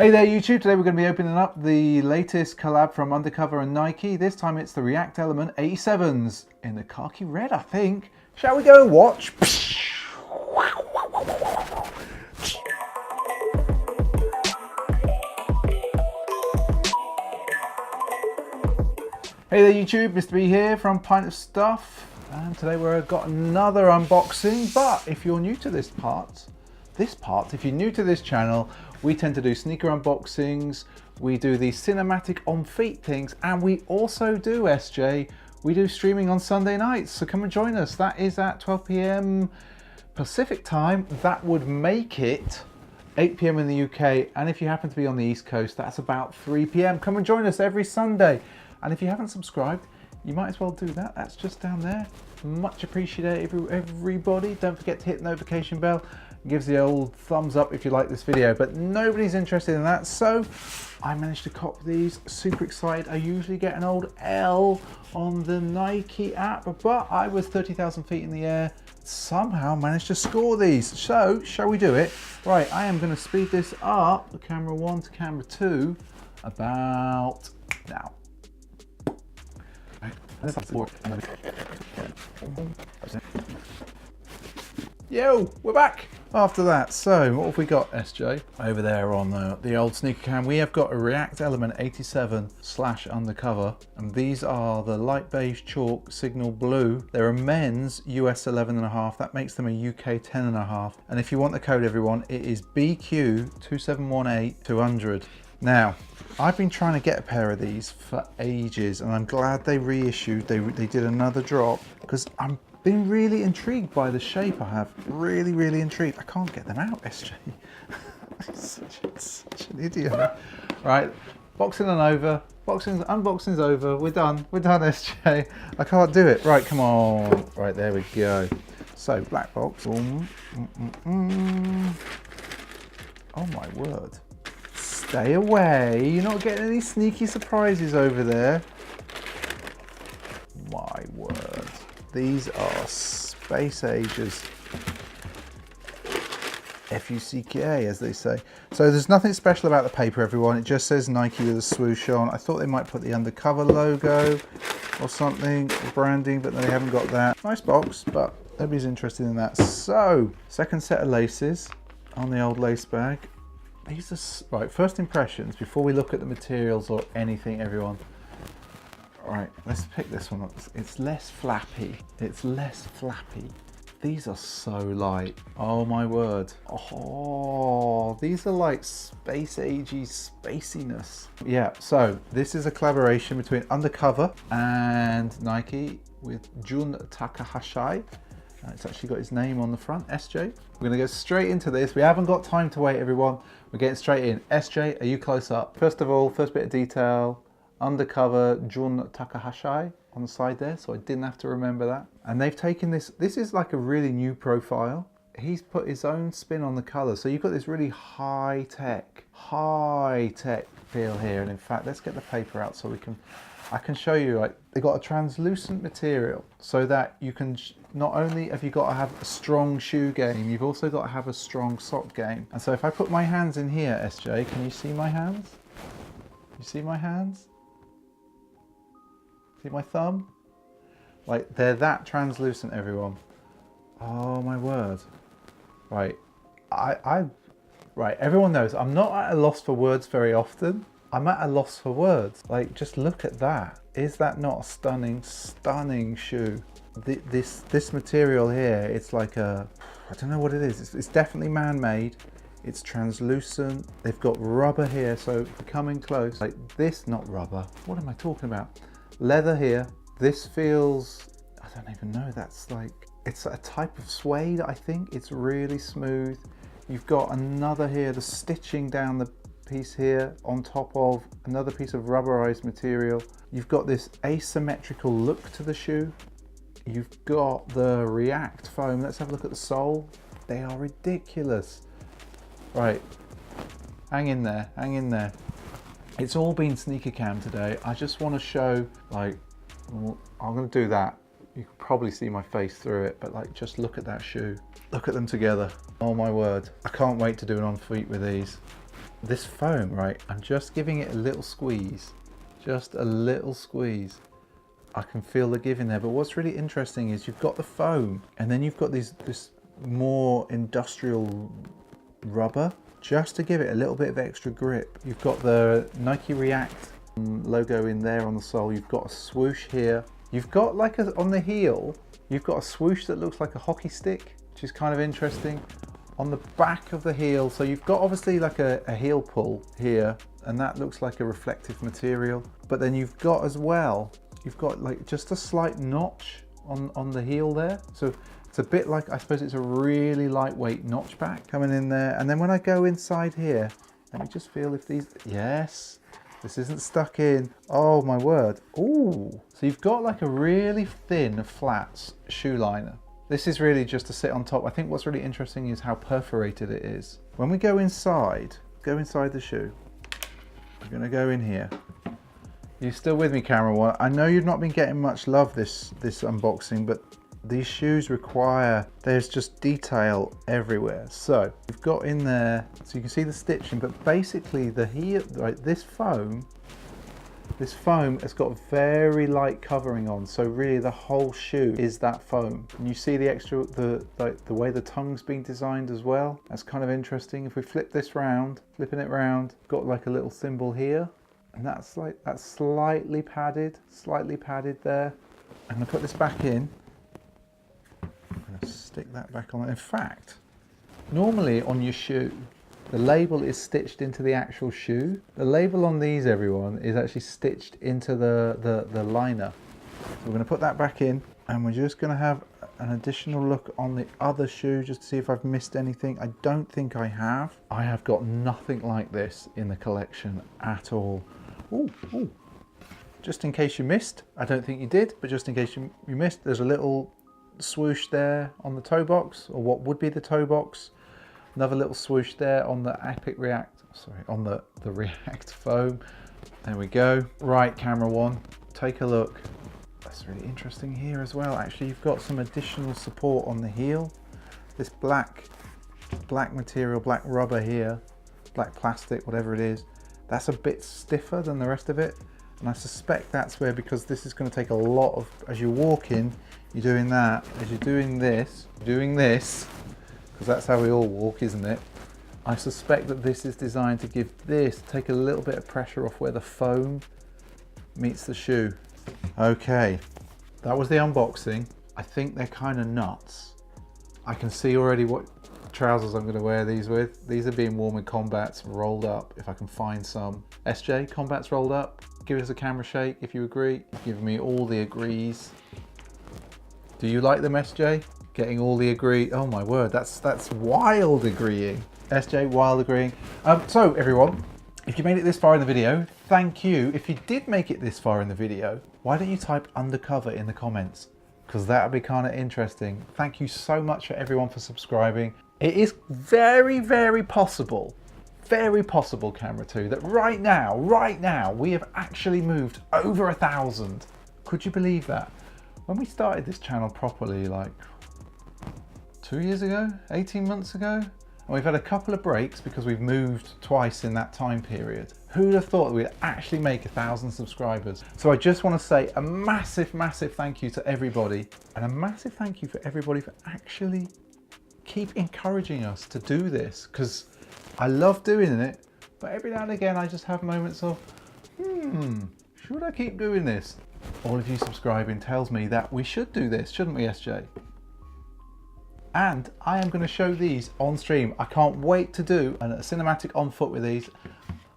Hey there YouTube, today we're going to be opening up the latest collab from Undercover and Nike. This time it's the React Element 87s in the khaki red, I think. Shall we go and watch? Hey there YouTube, Mr. B here from Pint of Stuff. And today we've got another unboxing, but if you're new to this part, if you're new to this channel, we tend to do sneaker unboxings, we do these cinematic on feet things, and we also do, SJ, we do streaming on Sunday nights, so come and join us. That is at 12 p.m. Pacific time. That would make it 8 p.m. in the UK, and if you happen to be on the East Coast, that's about 3 p.m. Come and join us every Sunday. And if you haven't subscribed, you might as well do that. That's just down there. Much appreciated, everybody. Don't forget to hit the notification bell. It gives the old thumbs up if you like this video, but nobody's interested in that. So I managed to cop these. Super excited. I usually get an old L on the Nike app, but I was 30,000 feet in the air. Somehow managed to score these. So shall we do it? Right, I am going to speed this up, the camera 1 to camera 2, about now. Yo, we're back after that. So what have we got, SJ? Over there on the old sneaker cam, we have got a React Element 87/Undercover, and these are the Light Beige Chalk Signal Blue. They're a men's US 11.5. That makes them a UK 10.5. And if you want the code, everyone, it is BQ2718200. Now, I've been trying to get a pair of these for ages, and I'm glad they reissued. They did another drop, because I'm been really intrigued by the shape. I have really intrigued. I can't get them out, SJ. such an idiot. Right, unboxing's over. We're done, SJ. I can't do it. Right, come on. Right, there we go. So, black box. Oh my word. Stay away. You're not getting any sneaky surprises over there. My word. These are space ages. F-U-C-K, as they say. So there's nothing special about the paper, everyone. It just says Nike with a swoosh on. I thought they might put the Undercover logo or something, branding, but they haven't got that. Nice box, but nobody's interested in that. So, second set of laces on the old lace bag. These are, right, first impressions, before we look at the materials or anything, everyone. All right, let's pick this one up. It's less flappy. These are so light. Oh my word. Oh, these are like space agey spaciness. Yeah, so this is a collaboration between Undercover and Nike with Jun Takahashi. It's actually got his name on the front, SJ. We're gonna go straight into this. We haven't got time to wait, everyone. We're getting straight in. SJ, are you close up? First of all, first bit of detail, Undercover Jun Takahashi on the side there, so I didn't have to remember that. And they've taken this is like a really new profile. He's put his own spin on the color. So you've got this really high tech feel here. And in fact, let's get the paper out so I can show you, like, they've got a translucent material so that you can, not only have you got to have a strong shoe game, you've also got to have a strong sock game. And so if I put my hands in here, SJ, can you see my hands? You see my hands? See my thumb? Like, they're that translucent, everyone. Oh my word. Right, right, everyone knows I'm not at a loss for words very often. I'm at a loss for words. Like, just look at that. Is that not a stunning shoe? This material here, it's like a, I don't know what it is. It's definitely man-made. It's translucent. They've got rubber here, so coming close, like this, not rubber. What am I talking about? Leather here. This feels, I don't even know, that's like, it's a type of suede, I think. It's really smooth. You've got another here, the stitching down the piece here on top of another piece of rubberized material. You've got this asymmetrical look to the shoe. You've got the React foam. Let's have a look at the sole. They are ridiculous. Right, hang in there. It's all been sneaker cam today. I just want to show, like, I'm going to do that. You can probably see my face through it, but like, just look at that shoe. Look at them together. Oh my word. I can't wait to do an on feet with these. this foam, right, I'm just giving it a little squeeze, just a little squeeze. I can feel the give in there, but what's really interesting is you've got the foam and then you've got this more industrial rubber just to give it a little bit of extra grip. You've got the Nike React logo in there on the sole. You've got a swoosh here. You've got like on the heel, you've got a swoosh that looks like a hockey stick, which is kind of interesting. On the back of the heel, so you've got obviously like a heel pull here, and that looks like a reflective material. But then you've got as well, you've got like just a slight notch on the heel there. So it's a bit like, I suppose it's a really lightweight notch back coming in there. And then when I go inside here, let me just feel if these, yes, this isn't stuck in. Oh my word. Ooh. So you've got like a really thin flat shoe liner. This is really just to sit on top. I think what's really interesting is how perforated it is. When we go inside the shoe, we're gonna go in here. You still with me, camera one? I know you've not been getting much love this unboxing, but these shoes require, there's just detail everywhere. So you've got in there, so you can see the stitching, but basically the heel, right, this foam has got very light covering on, so really the whole shoe is that foam. And you see the extra, the way the tongue's been designed as well. That's kind of interesting. If we flip this round, flipping it round, got like a little symbol here, and that's slightly padded there. I'm gonna put this back in. I'm gonna stick that back on. In fact, normally on your shoe, the label is stitched into the actual shoe. The label on these, everyone, is actually stitched into the liner. So we're going to put that back in, and we're just going to have an additional look on the other shoe just to see if I've missed anything. I don't think I have. I have got nothing like this in the collection at all. Ooh, ooh. Just in case you missed, I don't think you did, but just in case you missed, there's a little swoosh there on the toe box, or what would be the toe box. Another little swoosh there on the on the React foam. There we go. Right, camera one, take a look. That's really interesting here as well. Actually, you've got some additional support on the heel. This black material, black rubber here, black plastic, whatever it is, that's a bit stiffer than the rest of it. And I suspect that's where, because this is going to take a lot of, as you're walking, you're doing that, as you're doing this, because that's how we all walk, isn't it? I suspect that this is designed to take a little bit of pressure off where the foam meets the shoe. Okay, that was the unboxing. I think they're kind of nuts. I can see already what trousers I'm going to wear these with. These are being worn with combats rolled up, if I can find some. SJ, combats rolled up. Give us a camera shake if you agree. Give me all the agrees. Do you like them, SJ? Getting all the agree. Oh my word, that's wild agreeing. SJ, wild agreeing. So everyone, if you made it this far in the video, thank you. If you did make it this far in the video, why don't you type undercover in the comments? Because that would be kind of interesting. Thank you so much for everyone for subscribing. It is very, very possible, camera 2, that right now, we have actually moved over 1,000. Could you believe that? When we started this channel properly, like 2 years ago, 18 months ago, and we've had a couple of breaks because we've moved twice in that time period. Who'd have thought that we'd actually make 1,000 subscribers? So I just want to say a massive, massive thank you to everybody, and a massive thank you for everybody for actually keep encouraging us to do this, because I love doing it, but every now and again I just have moments of, should I keep doing this? All of you subscribing tells me that we should do this, shouldn't we, SJ? And I am going to show these on stream. I can't wait to do a cinematic on foot with these.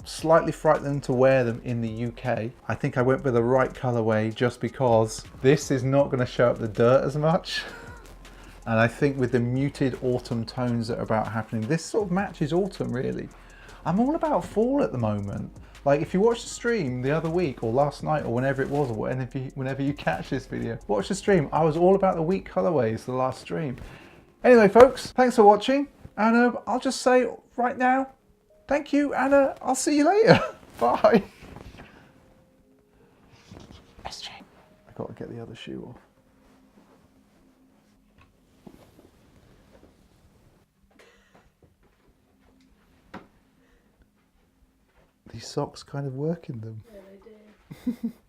Slightly frightened to wear them in the UK. I think I went with the right colorway just because this is not going to show up the dirt as much. And I think with the muted autumn tones that are about happening, this sort of matches autumn really. I'm all about fall at the moment. Like if you watch the stream the other week or last night or whenever it was, or whenever you catch this video, watch the stream. I was all about the wheat colorways the last stream. Anyway folks, thanks for watching, and I'll just say right now, thank you, and I'll see you later. Bye. SJ, I got to get the other shoe off. These socks kind of work in them. Yeah, they do.